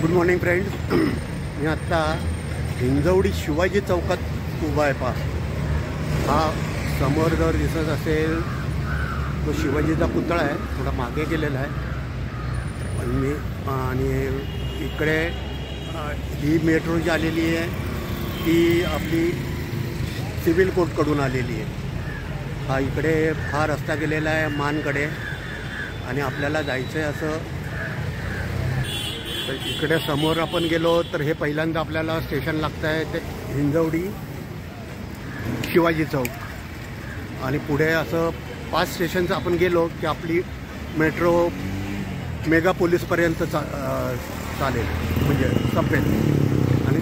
Good morning friends. मी आत्ता हिंजवडी शिवाजी चौकात उभा आहे. पहा, हा समोर जर दिसत असेल तो शिवाजीचा पुतळा आहे, थोडा मागे गेलेला आहे. आणि इकडे ही मेट्रो जी आलेली आहे ती आपली सिव्हिल कोर्टकडून आलेली आहे. हा इकडे हा रस्ता गेलेला आहे मानकडे, आणि आपल्याला जायचं आहे असं. तर इकडे समोर आपण गेलो तर हे पहिल्यांदा आपल्याला स्टेशन लागतं आहे ते हिंजवडी शिवाजी चौक. आणि पुढे असं 5 स्टेशनचं आपण गेलो की आपली मेट्रो मेगा पोलीसपर्यंत चालेल, म्हणजे संपेल. आणि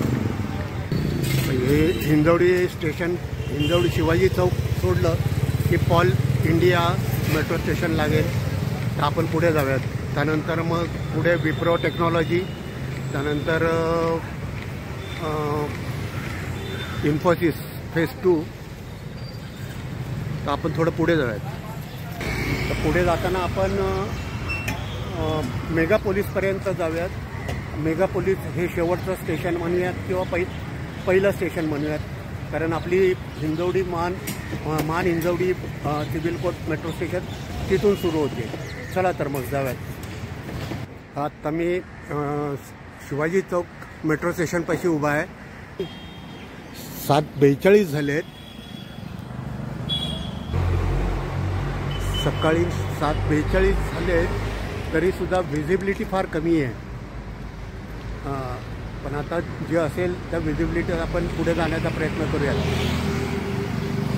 हे हिंजवडी स्टेशन, हिंजवडी शिवाजी चौक सोडलं की पॉल इंडिया मेट्रो स्टेशन लागेल. तर आपण पुढे जाऊयात. त्यानंतर मग पुढे विप्रो टेक्नॉलॉजी, त्यानंतर इन्फोसिस फेज 2. तर आपण थोडं पुढे जाऊयात. तर पुढे जाताना आपण मेगा पोलीसपर्यंत जाऊयात. मेगा पोलीस हे शेवटचं स्टेशन म्हणूयात किंवा पहिलं स्टेशन म्हणूयात, कारण आपली Hinjewadi Maan Hinjewadi civil court metro station तिथून सुरू होते. चला तर मग जाऊयात. आता मी शिवाजी चौक मेट्रो स्टेशनपाशी उभा आहे. 7:42 झाले आहेत. सकाळी 7:42 झाले आहेत, तरीसुद्धा व्हिजिबिलिटी फार कमी आहे. पण आता जे असेल त्या व्हिजिबिलिटी आपण पुढे जाण्याचा प्रयत्न करूया.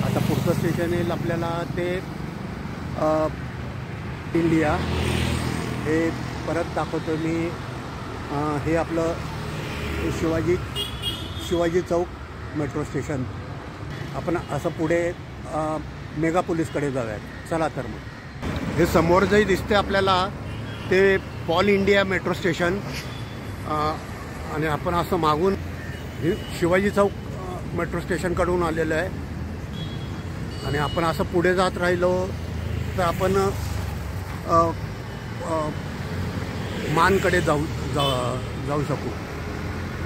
आता पुढचं स्टेशन येईल आपल्याला ते इंडिया. हे परत दाखवतो मी. हे आपलं शिवाजी चौक मेट्रो स्टेशन. आपण असं पुढे मेगा पोलीसकडे जाऊयात. चला तर मग. हे समोर जे दिसते आपल्याला ते पॉल इंडिया मेट्रो स्टेशन. आणि आपण असं मागून शिवाजी चौक मेट्रो स्टेशनकडून आलेलं आहे. आणि आपण असं पुढे जात राहिलो तर आपण मानकडे जाऊ शकू,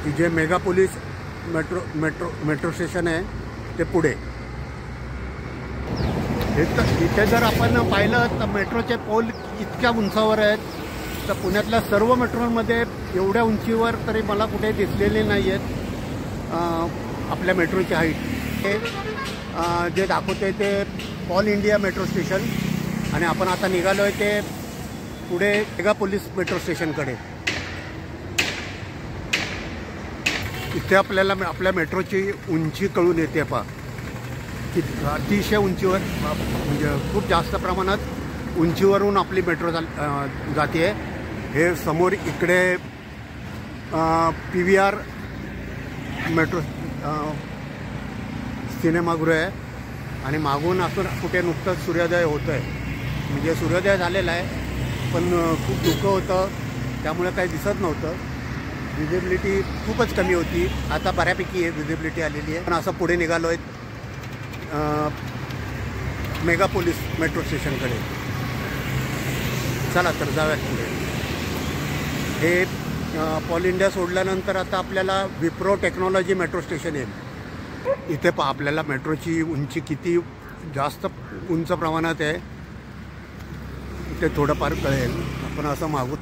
की जे मेगा पोलीस मेट्रो स्टेशन आहे ते पुढे. इथे जर आपण पाहिलं तर मेट्रोचे पोल इतक्या उंचावर आहेत. तर पुण्यातल्या सर्व मेट्रोमध्ये एवढ्या उंचीवर तरी मला कुठे दिसलेले नाही आहेत आपल्या मेट्रोची हाईट. हे जे दाखवते ते पॉल इंडिया मेट्रो स्टेशन. आणि आपण आता निघालो आहे ते पुढे मेगा पोलीस मेट्रो स्टेशनकडे. इथे आपल्याला आपल्या मेट्रोची उंची कळून येते. पहा, की अतिशय उंचीवर, म्हणजे खूप जास्त प्रमाणात उंचीवरून आपली मेट्रो जाते. हे समोर इकडे PVR मेट्रो सिनेमागृह आहे. आणि मागून असं कुठे नुकतंच सूर्योदय होतं आहे, म्हणजे सूर्योदय झालेला आहे पण खूप धुकं होतं, त्यामुळे काही दिसत नव्हतं. व्हिजिबिलिटी खूपच कमी होती. आता बऱ्यापैकी आहे, व्हिजिबिलिटी आलेली आहे. पण असं पुढे निघालो आहे मेगा पोलीस मेट्रो स्टेशनकडे. चला तर जाऊयात पुढे. हे पॉल इंडिया सोडल्यानंतर आता आपल्याला विप्रो टेक्नॉलॉजी मेट्रो स्टेशन येईल. इथे पहा आपल्याला मेट्रोची उंची किती जास्त उंच प्रमाणात आहे ते थोडंफार कळेल. आपण असं मागून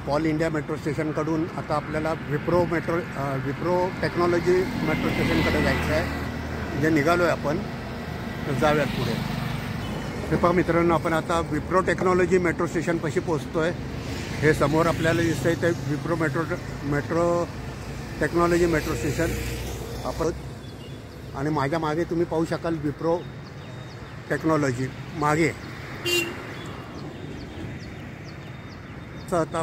पॉल इंडिया मेट्रो स्टेशनकडून आता आपल्याला विप्रो टेक्नॉलॉजी मेट्रो स्टेशनकडे जायचं आहे. जे निघालो आहे आपण, तर जाऊयात पुढे. हे पहा मित्रांनो, आपण आता विप्रो टेक्नॉलॉजी मेट्रो स्टेशनपाशी पोहोचतो आहे. हे समोर आपल्याला दिसतं आहे ते Wipro metro technology metro station आपण. आणि माझ्या मागे तुम्ही पाहू शकाल विप्रो टेक्नॉलॉजी मागे. आता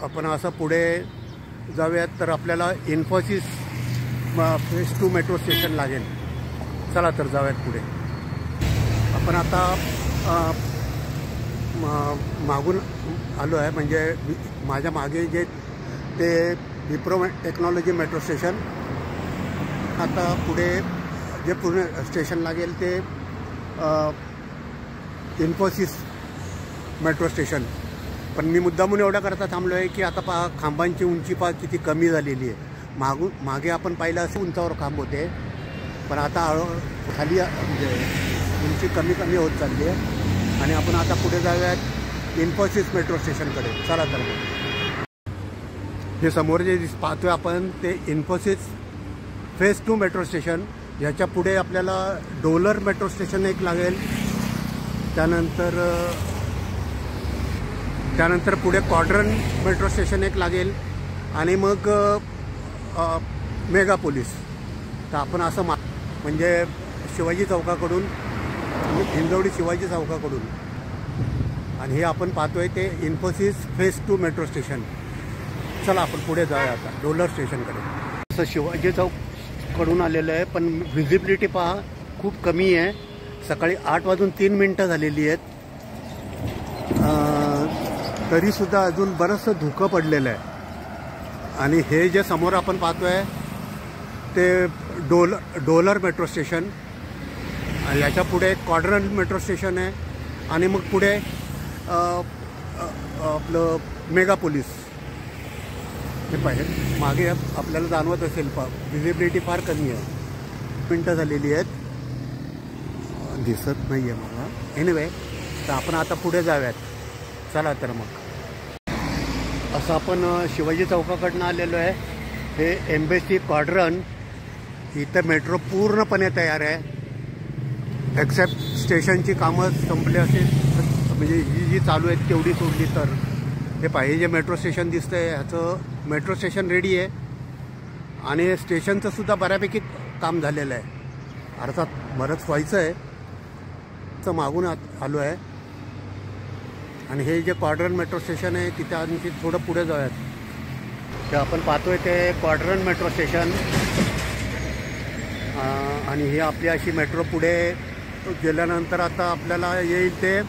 आपण असं पुढे जाऊयात तर आपल्याला इन्फोसिस फेज 2 मेट्रो स्टेशन लागेल. चला तर जाऊयात पुढे. आपण आता मागून आलो आहे, म्हणजे माझ्या मागे जे ते विप्रो टेक्नॉलॉजी मेट्रो स्टेशन. आता पुढे जे पुणे स्टेशन लागेल ते इन्फोसिस मेट्रो स्टेशन. पण मी मुद्दामून एवढा करता थांबलो आहे की आता खांबांची उंची किती कमी झालेली आहे. मागे आपण पाहिलं असं उंचावर खांब होते, पण आता खाली म्हणजे उंची कमी कमी होत चालली आहे. आणि आपण आता पुढे जाऊयात इन्फोसिस मेट्रो स्टेशनकडे. चला तर मग. हे समोर जे पाहतोय आपण ते इन्फोसिस फेज 2 मेट्रो स्टेशन. याच्या पुढे आपल्याला डोलर मेट्रो स्टेशन एक लागेल. त्यानंतर पुढे क्वाड्रन मेट्रो स्टेशन एक लागेल आणि मग मेगापोलिस. तर आपण असं म्हणजे शिवाजी चौकाकडून, हिंजवडी शिवाजी चौकाकडून, आणि हे आपण पाहतोय ते इन्फोसिस फेज 2 मेट्रो स्टेशन. चला आपण पुढे जाऊया आता डोलर स्टेशनकडे. असं शिवाजी चौककडून आलेलं आहे, पण व्हिजिबिलिटी पहा खूप कमी आहे. सकाळी 8:03 झालेली आहेत, तरीसुद्धा अजून बरंचसं धुकं पडलेलं आहे. आणि हे जे समोर आपण पाहतोय ते डोलर मेट्रो स्टेशन. याच्या पुढे क्वाड्रन मेट्रो स्टेशन आहे आणि मग पुढे आपलं मेगापोलिस. हे पाहिजे मागे आपल्याला जाणवत असेल व्हिजिबिलिटी फार कमी आहे. मिनटं झालेली आहेत, दिसत नाही आहे मला. एनिवे, तर आपण आता पुढे जाऊयात. चला तर मग. असं आपण शिवाजी चौकाकडनं आलेलो आहे. हे एम्बेसी क्वाड्रन. इथं मेट्रो पूर्णपणे तयार आहे, एक्सेप्ट स्टेशनची कामं संपली असेल, म्हणजे ही जी चालू आहेत तेवढी सोडली तर. हे पाहिजे जे मेट्रो स्टेशन दिसतं आहे ह्याचं मेट्रो स्टेशन रेडी आहे आणि स्टेशनचं सुद्धा बऱ्यापैकी काम झालेलं आहे. अर्थात बरंच व्हायचं आहे, तर मागून आलो आहे. आणि हे जे क्वाड्रन मेट्रो स्टेशन आहे तिथे आणखी थोडं पुढे जाऊयात. ते आपण पाहतोय ते क्वाड्रन मेट्रो स्टेशन. आणि ही आपली अशी मेट्रो पुढे गेल्यानंतर आता आपल्याला येईल ते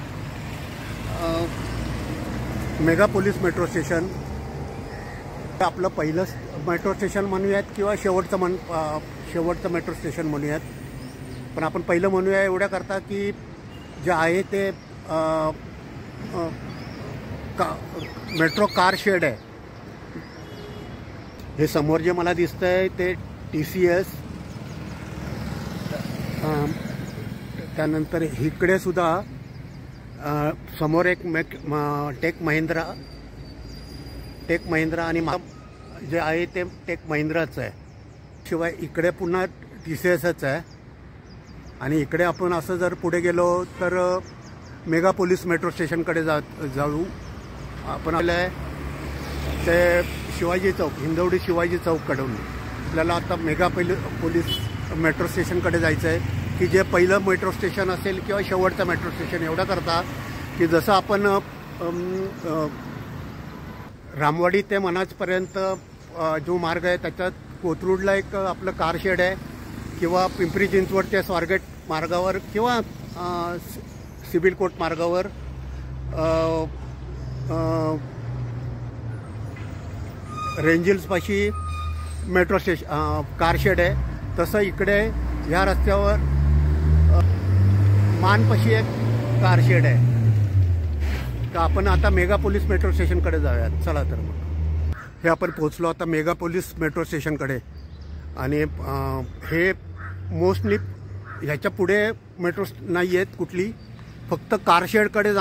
मेगापोलिस मेट्रो स्टेशन. आपलं पहिलं मेट्रो स्टेशन म्हणूयात किंवा शेवटचं मेट्रो स्टेशन म्हणूयात. पण आपण पहिलं म्हणूया एवढ्या करता की जे आहे ते मेट्रो कार शेड आहे. हे समोर जे मला दिसतं आहे ते TCS. त्यानंतर इकडे सुद्धा समोर एक टेक महिंद्रा आणि जे आहे ते टेक महिंद्राचं आहे. शिवाय इकडे पुन्हा TCSच आहे. आणि इकडे आपण असं जर पुढे गेलो तर मेगापोलिस मेट्रो स्टेशनकडे जाऊ. आपण आलं आहे ते शिवाजी चौक, हिंजवडी शिवाजी चौककडून आपल्याला आता मेगापोलिस मेट्रो स्टेशनकडे जायचं आहे, की जे पहिलं मेट्रो स्टेशन असेल किंवा शेवटचं मेट्रो स्टेशन. एवढं करता की जसं आपण रामवाडी ते मनाजपर्यंत जो मार्ग आहे त्याच्यात कोथरूडला एक आपलं कार शेड आहे, किंवा पिंपरी चिंचवड ते स्वारगेट मार्गावर किंवा सिव्हिल कोर्ट मार्गावर रेंजिल्सपाशी मेट्रो स्टेशन कार शेड आहे. तसं इकडे ह्या रस्त्यावर मानपाशी एक कार शेड आहे. तर आपण आता मेगापोलिस मेट्रो स्टेशनकडे जाऊयात. चला तर मग. हे आपण पोचलो आता मेगापोलिस मेट्रो स्टेशनकडे. आणि हे मोस्टली ह्याच्या पुढे मेट्रो नाही आहेत कुठली, फक्त कारशेडकडे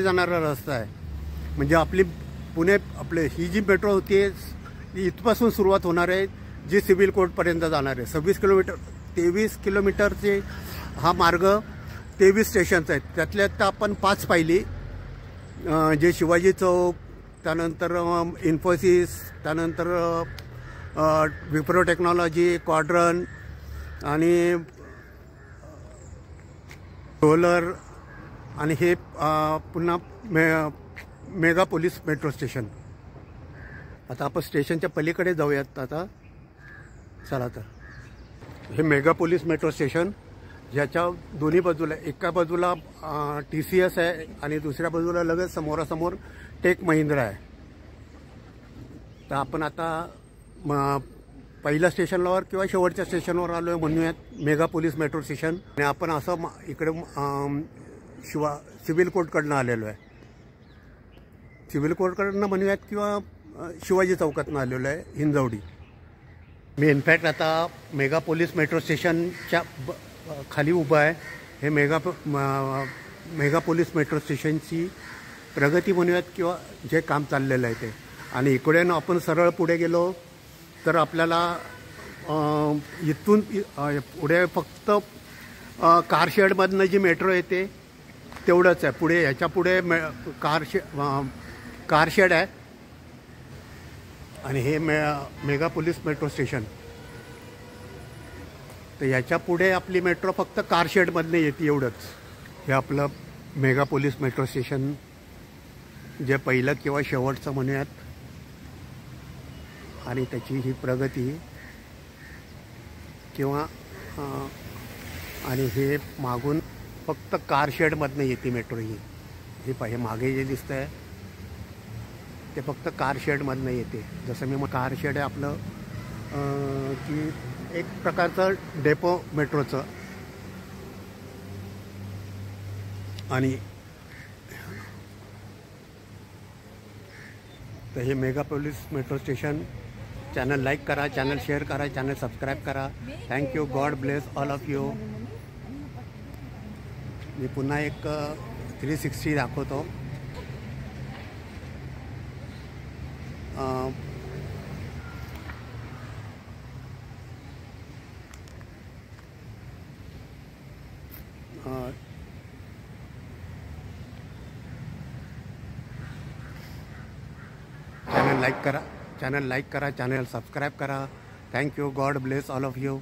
जाणारा रस्ता आहे. म्हणजे आपली ही जी मेट्रो होती इथपासून सुरुवात होणार आहे, जी सिव्हिल कोर्टपर्यंत जाणार आहे. 23 किलोमीटरचे हा मार्ग, 23 स्टेशन्स आहेत. त्यातल्या आता आपण 5 पाहिली, जे शिवाजी चौक, त्यानंतर इन्फोसिस, त्यानंतर विप्रो टेक्नॉलॉजी, क्वाड्रन आणि डोलर, आणि हे पुन्हा मेगापोलिस मेट्रो स्टेशन. आता आपण स्टेशनच्या पलीकडे जाऊयात आता. चला तर. हे मेगापोलिस मेट्रो स्टेशन, ज्याच्या दोन्ही बाजूला, एका बाजूला TCS आहे आणि दुसऱ्या बाजूला लगेच समोरासमोर टेक महिंद्रा आहे. तर आपण आता पहिल्या स्टेशनवर किंवा शेवटच्या स्टेशनवर आलो आहे म्हणूयात, मेगापोलिस मेट्रो स्टेशन. आणि आपण असं इकडे सिव्हिल कोर्टकडनं आलेलो आहे. सिव्हिल कोर्टकडनं म्हणूयात किंवा शिवाजी चौकातनं आलेलो आहे हिंजवडी. मी इनफॅक्ट आता मेगा पोलीस मेट्रो स्टेशनच्या खाली उभा आहे. हे मेगा पोलीस मेट्रो स्टेशनची प्रगती म्हणूयात किंवा जे काम चाललेलं आहे ते. आणि इकडे आपण सरळ पुढे गेलो तर आपल्याला इथून पुढे फक्त कारशेडमधनं जी मेट्रो येते तेवढंच आहे. पुढे ह्याच्या पुढे कारशेड आहे आणि हे मेगा पोलीस मेट्रो स्टेशन. तर याच्या पुढे आपली मेट्रो फक्त कारशेडमधनं येते एवढंच. हे आपलं मेगा पोलीस मेट्रो स्टेशन जे पहिलं किंवा शेवटचं म्हणूयात. आणि त्याची ही प्रगती किंवा आणि हे मागून फक्त कारशेडमधनं येते मेट्रो ही. हे पाहिजे मागे जे दिसतं आहे ते फक्त कारशेडमधनं येते. जसं मी कारशेड आहे आपलं की एक प्रकारचं डेपो मेट्रोचं. आणि तर हे mega police metro station. Channel like करा, चॅनल शेअर करा, चॅनल सबस्क्राईब करा. Thank you. God bless all of you. मी पुन्हा एक 360 दाखवतो. चॅनल लाईक करा, चॅनल सबस्क्राईब करा. Thank you. God bless all of you.